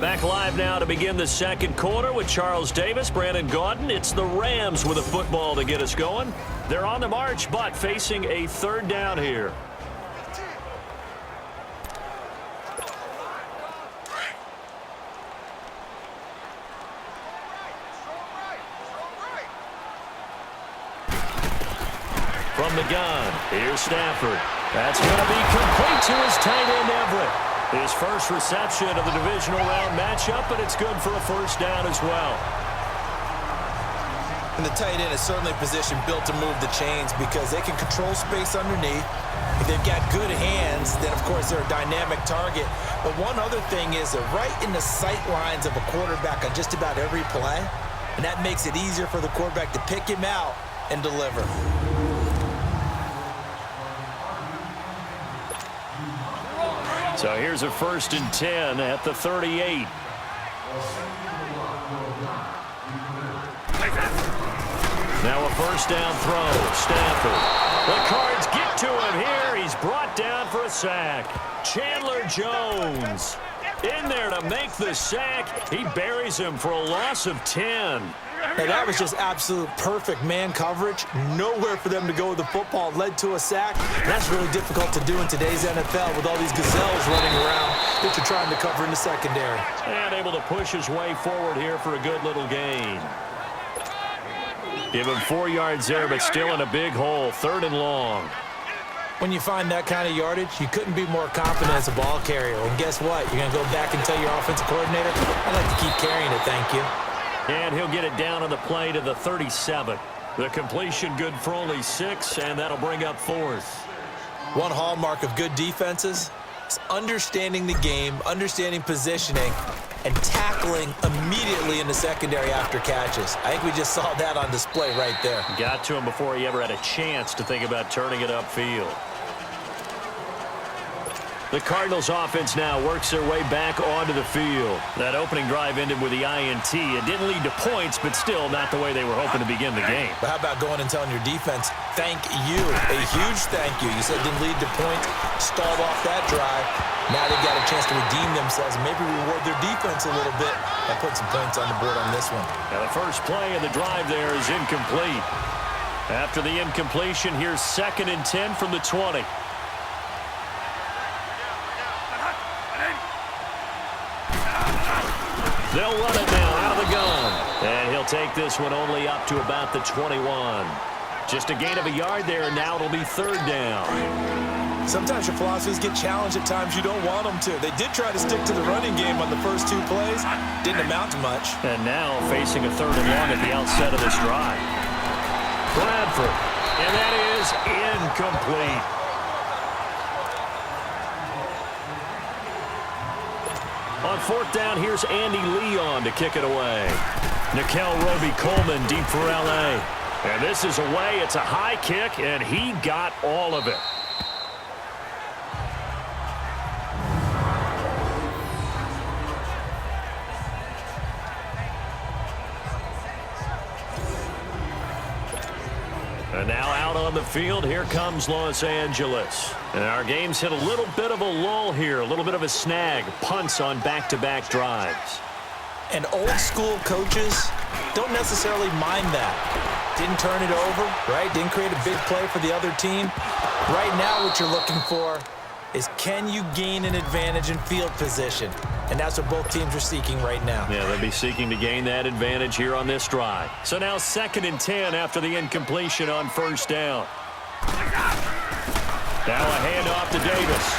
Back live now to begin the second quarter with Charles Davis, Brandon Gaudin. It's the Rams with a football to get us going. They're on the march, but facing a third down here. From the gun, here's Stafford. That's going to be complete to his tight end, Everett. His first reception of the divisional round matchup, but it's good for a first down as well. And the tight end is certainly a position built to move the chains because they can control space underneath. If they've got good hands, then, of course, they're a dynamic target. But one other thing is they're right in the sight lines of a quarterback on just about every play, and that makes it easier for the quarterback to pick him out and deliver. So here's a 1st and 10 at the 38. Now a first down throw. Stafford. The Cards get to him here. He's brought down for a sack. Chandler Jones in there to make the sack. He buries him for a loss of 10. Now, that was just absolute perfect man coverage. Nowhere for them to go with the football. Led to a sack. And that's really difficult to do in today's NFL with all these gazelles running around that you're trying to cover in the secondary. And able to push his way forward here for a good little gain. Give him 4 yards there, but still in a big hole. 3rd and long. When you find that kind of yardage, you couldn't be more confident as a ball carrier. And guess what? You're going to go back and tell your offensive coordinator, I'd like to keep carrying it, thank you. And he'll get it down on the play to the 37. The completion good for only 6, and that'll bring up 4th. One hallmark of good defenses is understanding the game, understanding positioning, and tackling immediately in the secondary after catches. I think we just saw that on display right there. Got to him before he ever had a chance to think about turning it upfield. The Cardinals offense now works their way back onto the field. That opening drive ended with the INT. It didn't lead to points, but still not the way they were hoping to begin the game. But how about going and telling your defense, thank you, a huge thank you. You said it didn't lead to points, stalled off that drive. Now they've got a chance to redeem themselves and maybe reward their defense a little bit by putting some points on the board on this one. Now the first play of the drive there is incomplete. After the incompletion, here's 2nd and 10 from the 20. They'll run it now out of the gun. And he'll take this one only up to about the 21. Just a gain of a yard there, and now it'll be 3rd down. Sometimes your philosophies get challenged at times you don't want them to. They did try to stick to the running game on the first 2 plays. Didn't amount to much. And now facing a 3rd and long at the outset of this drive. Bradford. And that is incomplete. On 4th down, here's Andy Leon to kick it away. Nickel Roby-Coleman deep for L.A. And this is away. It's a high kick, and he got all of it. And now out on the field, here comes Los Angeles. And our game's hit a little bit of a lull here, a little bit of a snag. Punts on back-to-back drives. And old-school coaches don't necessarily mind that. Didn't turn it over, right? Didn't create a big play for the other team. Right now what you're looking for is can you gain an advantage in field position? And that's what both teams are seeking right now. Yeah, they'll be seeking to gain that advantage here on this drive. So now 2nd and 10 after the incompletion on 1st down. Now a handoff to Davis.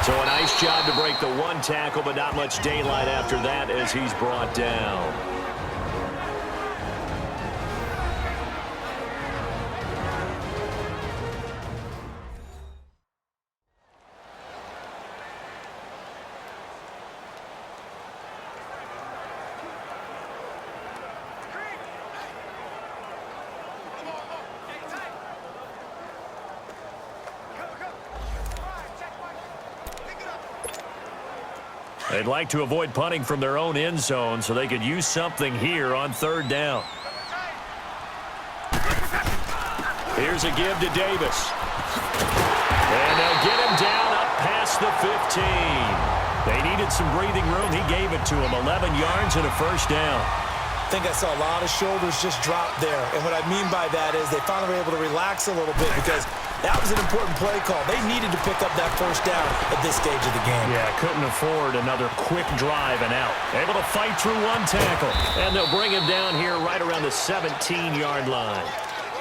So a nice job to break the 1 tackle, but not much daylight after that as he's brought down. They'd like to avoid punting from their own end zone so they could use something here on 3rd down. Here's a give to Davis. And they'll get him down up past the 15. They needed some breathing room. He gave it to them. 11 yards and a first down. I think I saw a lot of shoulders just drop there. And what I mean by that is they finally were able to relax a little bit because that was an important play call. They needed to pick up that first down at this stage of the game. Yeah, couldn't afford another quick drive and out. Able to fight through one tackle. And they'll bring him down here right around the 17-yard line.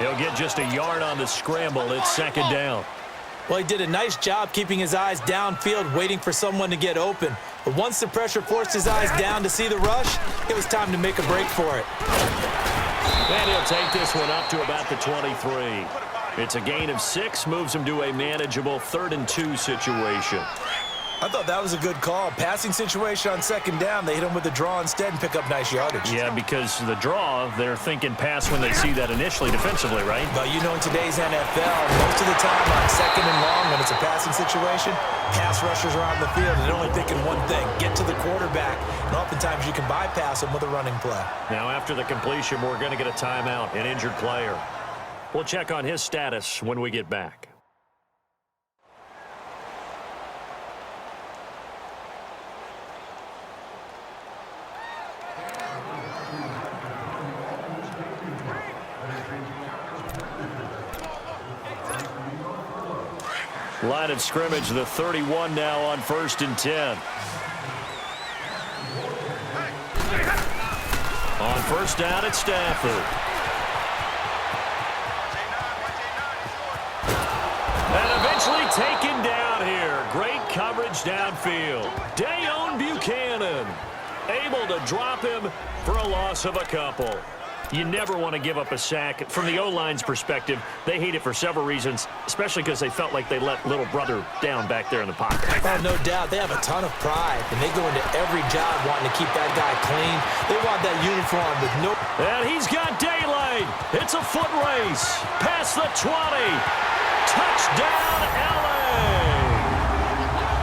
He'll get just a yard on the scramble. It's second down. Well, he did a nice job keeping his eyes downfield, waiting for someone to get open. But once the pressure forced his eyes down to see the rush, it was time to make a break for it. And he'll take this one up to about the 23. It's a gain of 6, moves him to a manageable 3rd-and-2 situation. I thought that was a good call. Passing situation on second down, they hit him with a draw instead and pick up nice yardage. Yeah, because the draw, they're thinking pass when they see that initially defensively, right? But you know, in today's NFL, most of the time on second and long, when it's a passing situation, pass rushers are on the field and they're only thinking one thing, get to the quarterback. And oftentimes you can bypass them with a running play. Now after the completion, we're going to get a timeout, an injured player. We'll check on his status when we get back. Line of scrimmage, the 31 now on 1st and 10. On first down, it's Stafford. And eventually taken down here. Great coverage downfield. Dayon Buchanan able to drop him for a loss of a couple. You never want to give up a sack. From the O-line's perspective, they hate it for several reasons, especially because they felt like they let little brother down back there in the pocket. Oh, no doubt. They have a ton of pride, and they go into every job wanting to keep that guy clean. They want that uniform with no... And he's got daylight. It's a foot race. Past the 20. Touchdown, L.A.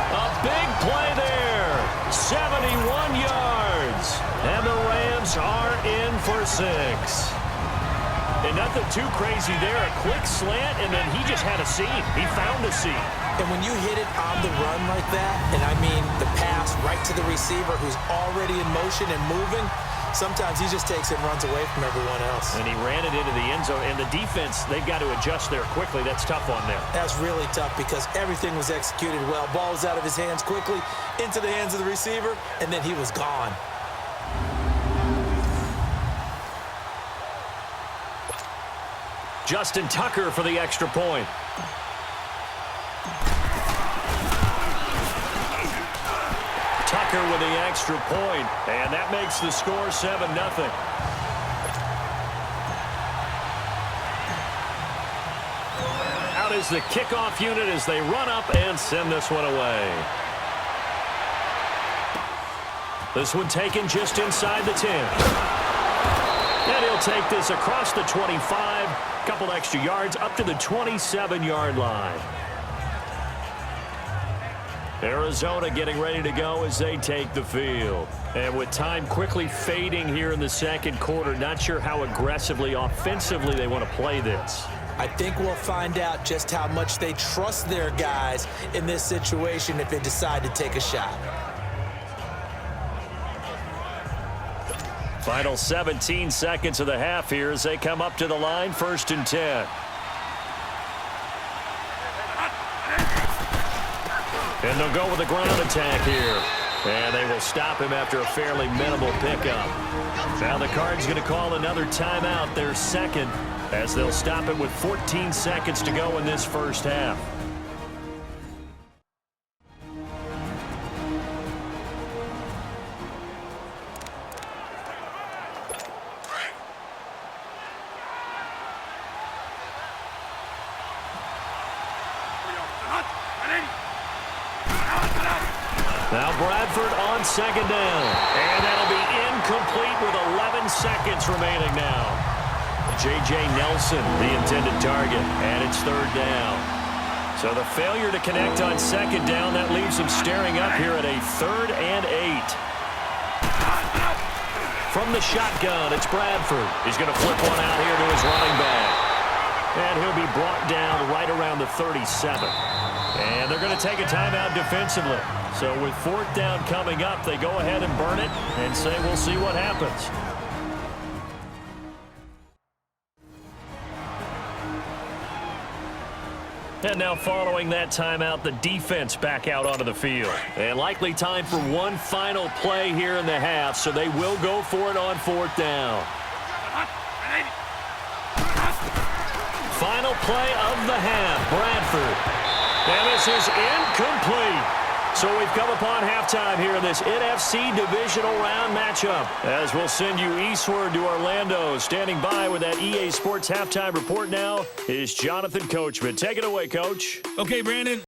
A big play there. 71 yards. And the Rams are in for 6. And nothing too crazy there. A quick slant, and then he just had a seam. He found a seam. And when you hit it on the run like that, and I mean the pass right to the receiver who's already in motion and moving, sometimes he just takes it and runs away from everyone else. And he ran it into the end zone. And the defense, they've got to adjust there quickly. That's tough on them. That's really tough because everything was executed well. Ball was out of his hands quickly, into the hands of the receiver, and then he was gone. Justin Tucker for the extra point. Tucker with the extra point, and that makes the score 7-0. Out is the kickoff unit as they run up and send this one away. This one taken just inside the 10. And he'll take this across the 25, couple extra yards up to the 27-yard line. Arizona getting ready to go as they take the field. And with time quickly fading here in the second quarter, not sure how aggressively, offensively they want to play this. I think we'll find out just how much they trust their guys in this situation if they decide to take a shot. Final 17 seconds of the half here as they come up to the line, 1st and 10. And they'll go with a ground attack here. And they will stop him after a fairly minimal pickup. Now the Cards going to call another timeout, their second, as they'll stop him with 14 seconds to go in this first half. Now Bradford on second down. And that'll be incomplete with 11 seconds remaining now. J.J. Nelson, the intended target, and it's 3rd down. So the failure to connect on second down, that leaves them staring up here at a 3rd and 8. From the shotgun, it's Bradford. He's going to flip one out here to his running back. And he'll be brought down right around the 37. And they're going to take a timeout defensively. So with 4th down coming up, they go ahead and burn it and say we'll see what happens. And now following that timeout, the defense back out onto the field. And likely time for one final play here in the half, so they will go for it on 4th down. Final play of the half, Bradford. And this is incomplete. So we've come upon halftime here in this NFC divisional round matchup. As we'll send you eastward to Orlando. Standing by with that EA Sports halftime report now is Jonathan Coachman. Take it away, Coach. Okay, Brandon.